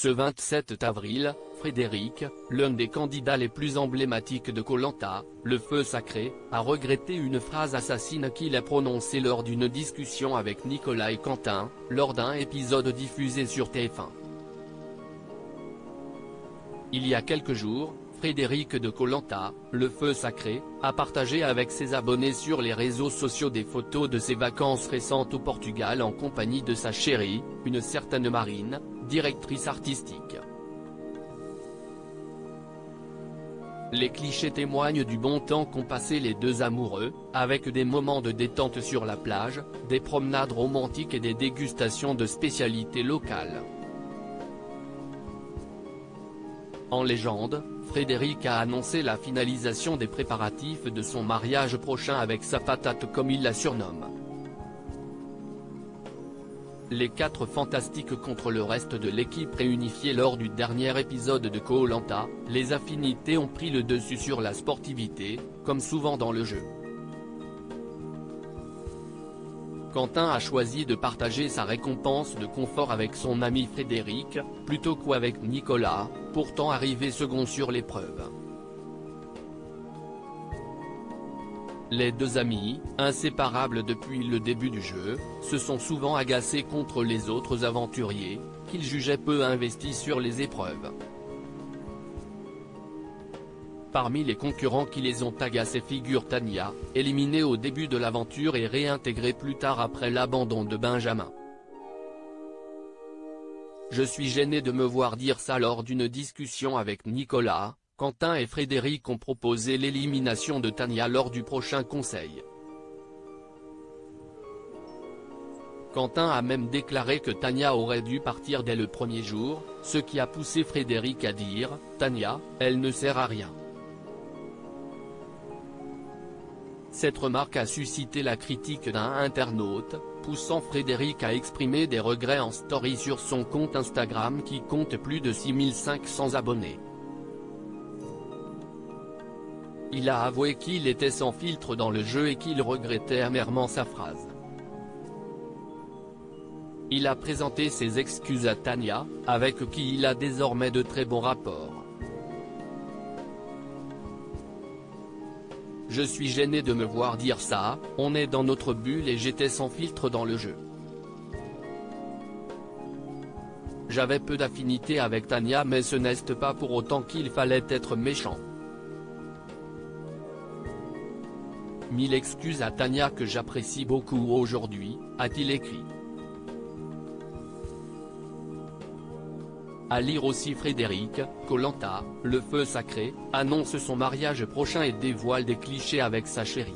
Ce 27 avril, Frédéric, l'un des candidats les plus emblématiques de Koh Lanta, le feu sacré, a regretté une phrase assassine qu'il a prononcée lors d'une discussion avec Nicolas et Quentin, lors d'un épisode diffusé sur TF1. Il y a quelques jours, Frédéric de Koh Lanta, le feu sacré, a partagé avec ses abonnés sur les réseaux sociaux des photos de ses vacances récentes au Portugal en compagnie de sa chérie, une certaine Marine, directrice artistique. Les clichés témoignent du bon temps qu'ont passé les deux amoureux, avec des moments de détente sur la plage, des promenades romantiques et des dégustations de spécialités locales. En légende, Frédéric a annoncé la finalisation des préparatifs de son mariage prochain avec sa patate comme il la surnomme. Les quatre fantastiques contre le reste de l'équipe réunifiée lors du dernier épisode de Koh Lanta, les affinités ont pris le dessus sur la sportivité, comme souvent dans le jeu. Quentin a choisi de partager sa récompense de confort avec son ami Frédéric, plutôt qu'avec Nicolas, pourtant arrivé second sur l'épreuve. Les deux amis, inséparables depuis le début du jeu, se sont souvent agacés contre les autres aventuriers, qu'ils jugeaient peu investis sur les épreuves. Parmi les concurrents qui les ont agacés figure Tania, éliminée au début de l'aventure et réintégrée plus tard après l'abandon de Benjamin. Je suis gêné de me voir dire ça lors d'une discussion avec Nicolas. Quentin et Frédéric ont proposé l'élimination de Tania lors du prochain conseil. Quentin a même déclaré que Tania aurait dû partir dès le premier jour, ce qui a poussé Frédéric à dire « Tania, elle ne sert à rien ». Cette remarque a suscité la critique d'un internaute, poussant Frédéric à exprimer des regrets en story sur son compte Instagram qui compte plus de 6500 abonnés. Il a avoué qu'il était sans filtre dans le jeu et qu'il regrettait amèrement sa phrase. Il a présenté ses excuses à Tania, avec qui il a désormais de très bons rapports. Je suis gêné de me voir dire ça, on est dans notre bulle et j'étais sans filtre dans le jeu. J'avais peu d'affinité avec Tania mais ce n'est pas pour autant qu'il fallait être méchant. Mille excuses à Tania que j'apprécie beaucoup aujourd'hui, a-t-il écrit. À lire aussi Frédéric, Koh Lanta, le feu sacré, annonce son mariage prochain et dévoile des clichés avec sa chérie.